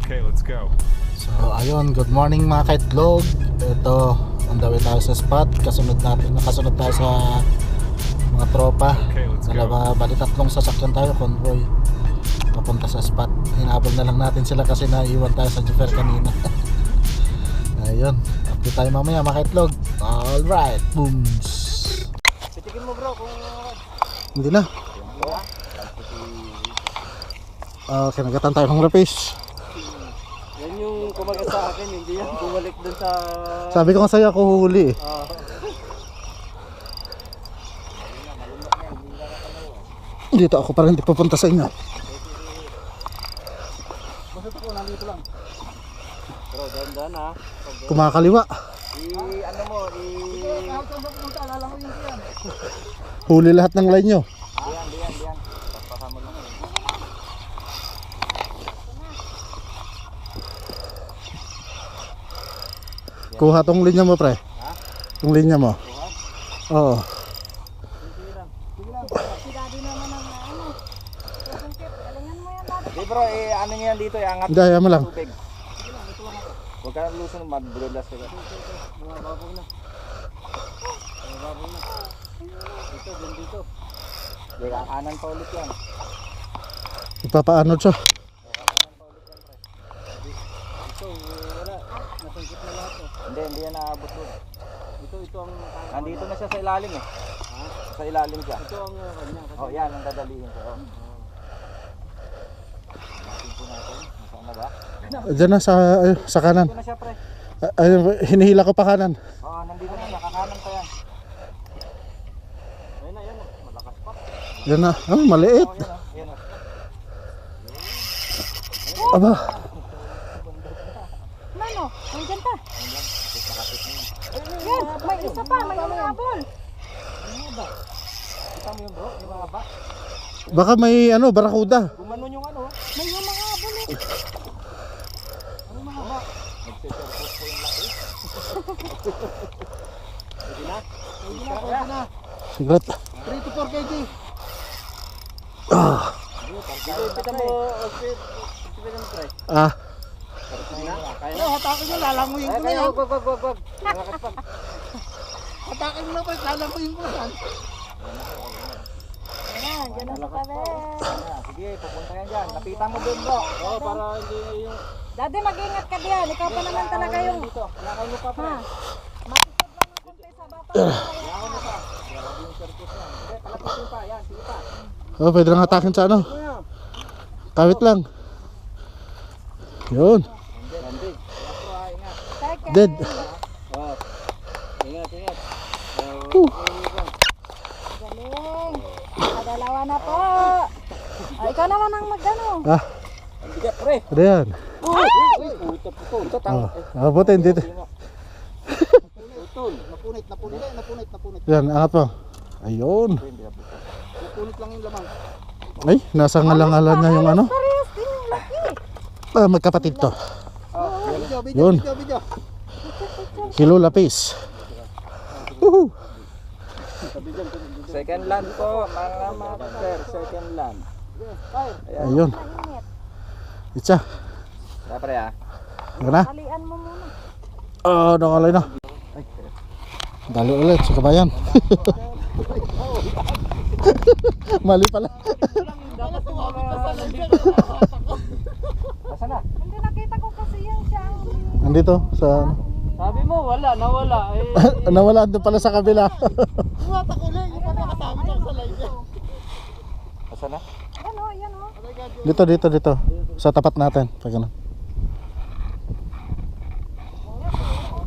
Okay, let's go. So ayun, good morning mga kaitlog. Ito, on the way tayo sa spot. Nakasunod tayo sa mga tropa. Okay, let's go. Bali tatlong sasakyan tayo, convoy papunta sa spot. Hinabol na lang natin sila kasi naiwan tayo sa Jeffer kanina. Ayun, update tayo mamaya mga kaitlog. Alright, booms. Pitikin mo bro kung Hindi na. Okay, nagatan tayo ng rapis. yan yung kumagat sa akin, hindi yan bumalik dun sa... Sabi ko nga sa'yo ako huhuli eh. Dito ako parang hindi pupunta sa inyo. Basta po, nandito lang. Pero dahan-dahan ha. Kumakaliwa. Ano mo, kahit saan ba pumunta, alala mo yung yan. Huli lahat ng line nyo. Diyan. Pasama lang. Kuha tong linya mo pre. Ha? Tong linya mo. Oo. Daddy naman ang ano. Galingan mo yan, Daddy. Hey bro, ano nyo yan dito, angat Hindi, ayaw mo lang. tubig. Huwag ka nang luso ng madbrulas sila. Mga babog na. Dito, dito. Hindi, kakanan pa ulit yan. Ipapaano siya. Ito, wala. Nasungkit na lahat eh. Hindi yan naabot doon. Ito ang... Nandito na siya sa ilalim eh. Ha? Sa ilalim siya. Ito ang kanya. Oh, yan ang dadalihin ko. Oh. Natin po natin. Nasaan na ba? Diyan na sa kanan. Ito na siya pre. Hinihila ko pa kanan. Oo, nandito na siya. Kakanan pa yan. Ayun na, yan. Malakas pa. Diyan na. Maliit. Oh, yan o. Yan o. Aba. Mano, nandiyan pa. Yan, may isa pa, may umahabol. Kita mo yun bro? Yung mga ba? Baka may barakuda. Gumanon yung ano. May umahabol eh. Ano mga ba? Nagsiserpot po yung laki. Pwede na? Pwede na. Sigret. 3 to 4 kg. Pita mo, pita mo pre. Ah, hatakin nyo, lalanguyin ko na yan. Wag. Hatakin mo na pre, lalanguyin ko na yan. Ayan, dyan na sa tabi. Sige, pupunta yan dyan. Lapitan mo doon bro. Oo, para hindi yung... Daddy, mag-ingat ka diyan. Ikaw pa naman talaga yung... Dito, lakay mo pa pre. Ha? Makikot lang ng konti sa bata. Lakay mo pa. Grabe yung circus yan. Sige, palapitin pa. Yan, sige pa. pwede lang hatakin sa ano. Kawit lang. Yun. Hindi. Ingat. Teka. Dead. Oh. Ingat. Galing. Nakadalawa na po. Ay, ikaw naman ang mag-ano. Ah, Ang bigat pre. ano yan? Uy, puto. Ito tang. Buti hindi. Utol. Napunit. Yan, angat mo. Ayun. Napunit lang yung lamang. Ay, nasa ngalangalan niya yung ano. Parehas din yung laki. Magkapatid to. Video. Yun. Kilo lapis. Woohoo. Second land po, mga master. Second land. Ayun. Mainit. Itcha. Kaya pre ah. Ano na? Alian mo muna. Nakalay na. Dali ulit sa kabayan. Mali pala. Nasaan na? Hindi, nakita ko kasi yan siya. Nandito sa Sabi mo wala, nawala. nawala doon pala sa kabila. Nasaan na? Yan o. Dito. Sa tapat natin. Pag ano.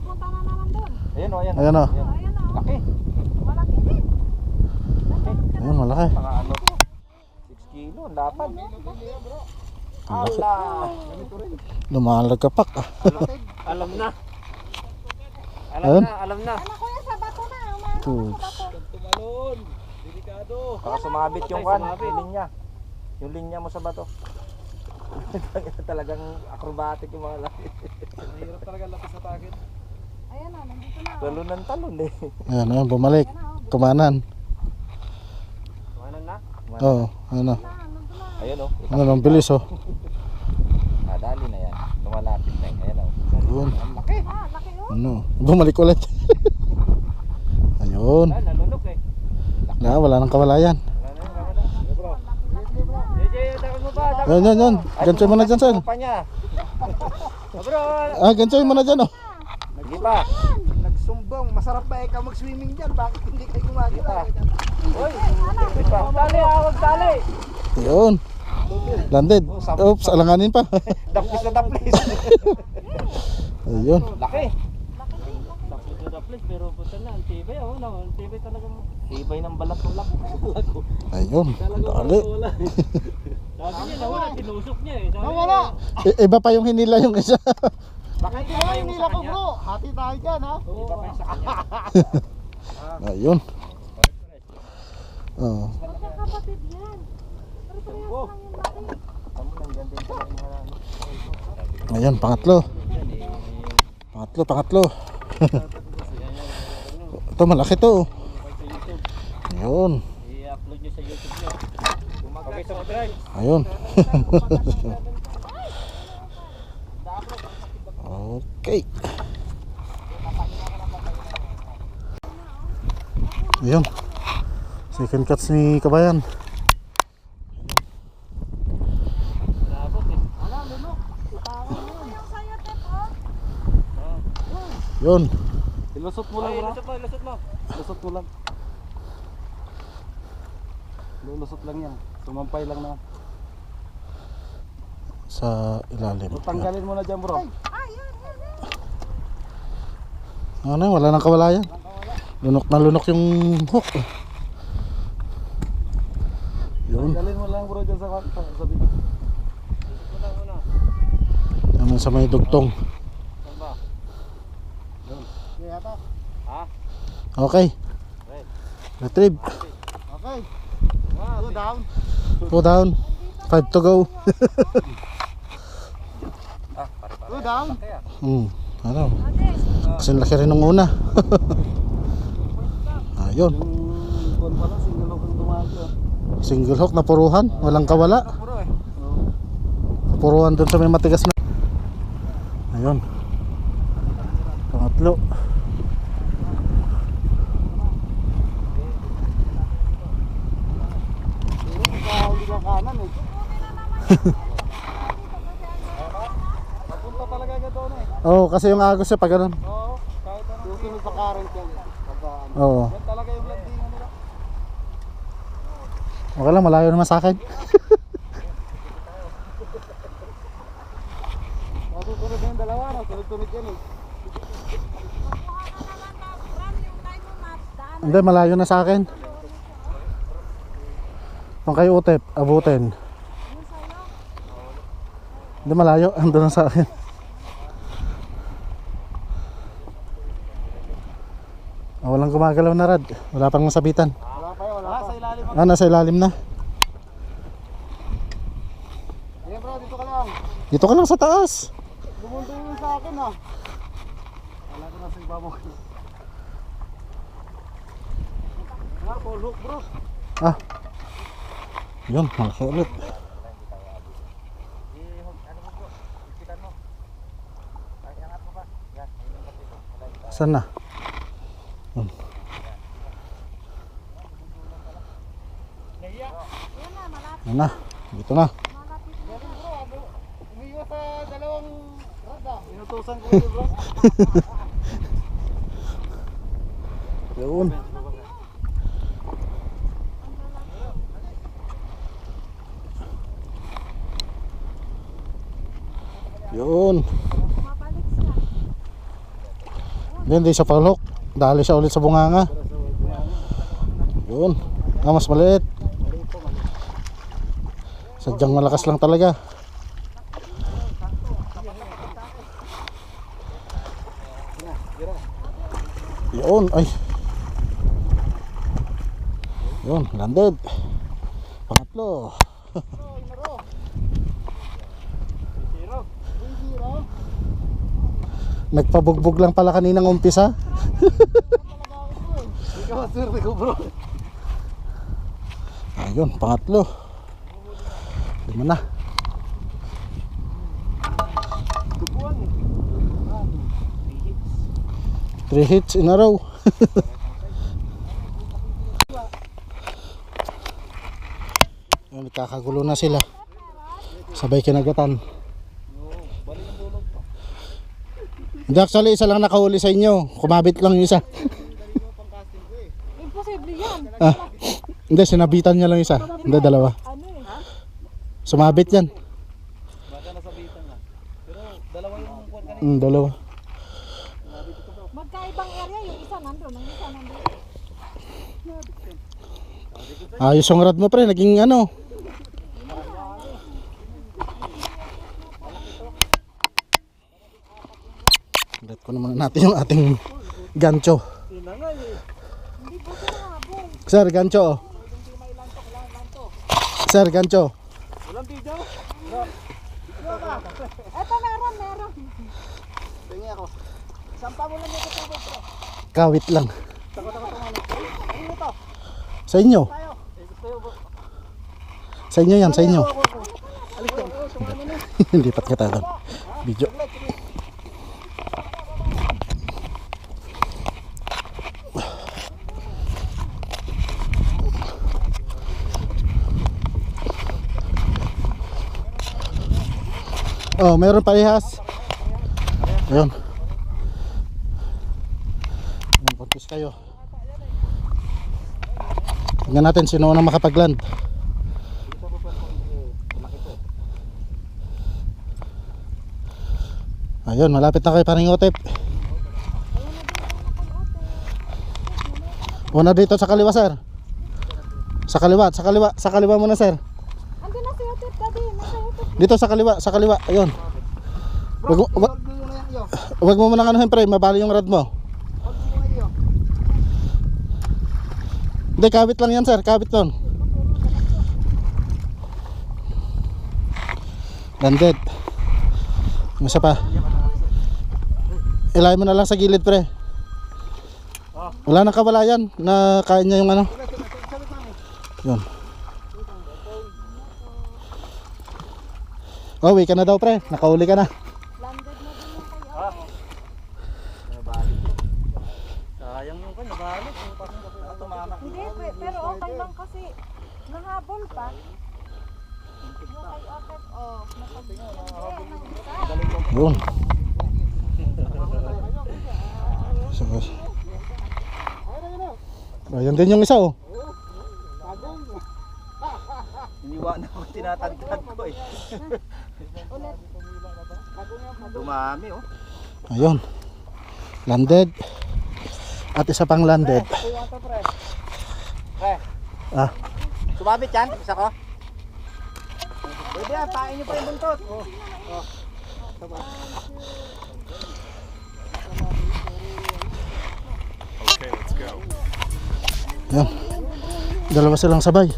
Punta na naman doon. Ayan o, ayan. Ayan o. Ayan o. Laki. Malaki din. Ayun, malaki. Mga ano, 6 kilo, ang lapad. Ala. Lumalagkapak. Alam na. Ayun. Alam na. Ano kuya, sa bato na. Umano Tools. sa bato. Tumalon. Delikado. Baka sumabit yung yung linya. Yung linya mo sa bato. Talagang acrobatic yung mga laki. Mahirap talaga lapis sa target. Ayan o, nandito na. Talon ng talon eh. Ayan, bumalik. Kumanan. Kumanan na? Oo, ano. Ayun o. Ano, ang bilis oh. Dali na yan. Ayun. Laki oh. Ano? Bumalik ulit. Ayun. Nalunok eh. Wala nang kawalayan. Yan. Ganchoy mo na dyan, Sen. Pa niya. Bro. Ganchoy mo na dyan, oh. Hindi pa. Nagsumbong, masarap ba ikaw mag-swimming dyan? Bakit hindi kayo gumagawa? Uy. Hindi pa. Tali, awag tali. Ayun. Landed. Oops, alanganin pa. Daplis na daplis. Ayun. Laki. Daplis na daplis, pero puta na, ang tibay, ang tibay talagang Tibay ng balat ng laki. Ayun. Dali. wala. Sabi niya, nawala, tinusok niya eh. Sabi Nawala. Iba pa yung hinila yung isa. Bakit kayo nila ko bro? Hati tayo dyan ha? Iba pa yung sa kanya. Ayun. Oh. Magkakapatid yan. Pero parehas lang yung laki. Tamo nandiyan din pala yung mga ano. Ayun, pangatlo. Pangatlo. Ito malaki to. Ayun. i-upload niya sa YouTube niya. Okay, subscribe. Ayun. Okay. Ayun. Second cuts ni Kabayan. Labot eh. Yung sa'yo, Tep, oh. Yun. Ilusot mo Ay, lusot mo. Lusot mo lang. Lulusot lang yan. Sumampay lang na. Sa ilalim. Tanggalin mo na dyan bro. Ano, wala nang kawalayan. Lunok na lunok yung hook. Yun. Tanggalin mo lang bro dyan sa bilang. Naman sa may dugtong. Okay. Retrieve. Okay. 2 down. 2 down. 5 to go. 2 down. Ano? Kasi laki rin nung una. Ayun. Yung kon pala, single hook ang tumago. Single hook na puruhan. Walang kawala. Bro eh. Puruhan dun sa may matigas na. Ayun. Pangatlo. Hindi lang kanan eh. Papunta talaga agad doon eh. Oo, kasi yung agos siya pag ganun. Oo, kahit ano. Susunod sa current yan. Oo. Yan talaga yung landingan nila. Okay lang, malayo naman sa akin. Masusunod yung dalawa na, sunod-sunod yan eh. Hindi, malayo na sa akin. Kung kayo utep, abutin. Hindi malayo, ando na sa akin. Walang gumagalaw na rad. Wala pang masabitan. Wala pa yun, wala pa. Sa ilalim. Nasa ilalim na. Ayan bro, dito ka lang. Dito ka lang sa taas. Bumundo yun sa akin ha. Wala ko na sa ibabok. Full hook bro. Yun, malaki ulit. Saan na? Yun. Yan na, dito na. Umiwas sa dalawang rada. Inutusan ko yun bro. Yun. Yun. Hindi siya palok. Dali siya ulit sa bunganga. Yun. Mas maliit. Sadyang malakas lang talaga. Yun. Ay. Yun. Landed. Pangatlo. Nagpabugbog lang pala kaninang umpisa. Ikaw swerte ko bro. Ayun, pangatlo. Lima na. 3 hits in a row. Nagkakagulo na sila. Sabay kinagatan. Hindi, actually isa lang nakahuli sa inyo. Kumabit lang yung isa. Imposible yan. Ah, hindi, sinabitan niya lang isa. Hindi, dalawa. Ano eh? Sumabit yan. Baka nasabitan na. Pero dalawa yung kuwan kanina. Dalawa. Magkaibang area, yung isa nandun, ang isa nandun. Ayos yung rad mo pre, naging ano. Let ko naman natin yung ating gancho. Sir, gancho. Oh. Sir, gancho. Eto, meron. Tingin ako. Sampa mo lang yung tubig, bro. Kawit lang. Ano ito? Sa inyo. Tayo. Sa inyo yan, sa inyo. Alis ko. Lipat ka tayo doon. Video. Oh, meron parehas. Ayun. Ayun, puntis kayo. Tingnan natin sino unang makapag-land. Ayun, malapit na kay paring Otep. Una dito sa kaliwa, sir. Sa kaliwa muna, sir. Andun na si Otit, daddy. Nasa Otit. Dito sa kaliwa, ayun. Bro, hold mo muna yan iyo. Wag mo muna anuhin pre, mabali yung rad mo. Hold mo muna iyo. Hindi, kabit lang yan sir, kabit nun. Landed. Isa pa. Ilay mo na lang sa gilid pre. Wala nang kawalayan na kain niya yung ano. Yun. Oh, uwi ka na daw pre, nakauli ka na. Landed na din yung kay Sayang yung kanya, balik. Tumanak. Hindi, pero okay lang kasi nahabol pa. Yung kay Otit, oh, napag-ibig ng isa. Yun. So, ayan din yung isa oh. Iniwanan ko, tinatagtad ko eh. Dumami oh. Ayun. Landed. At isa pang landed. Pre. Ah, Sumabit yan, isa ko. Pwede yan, pain niyo pa yung buntot. yan. Dalawa silang sabay.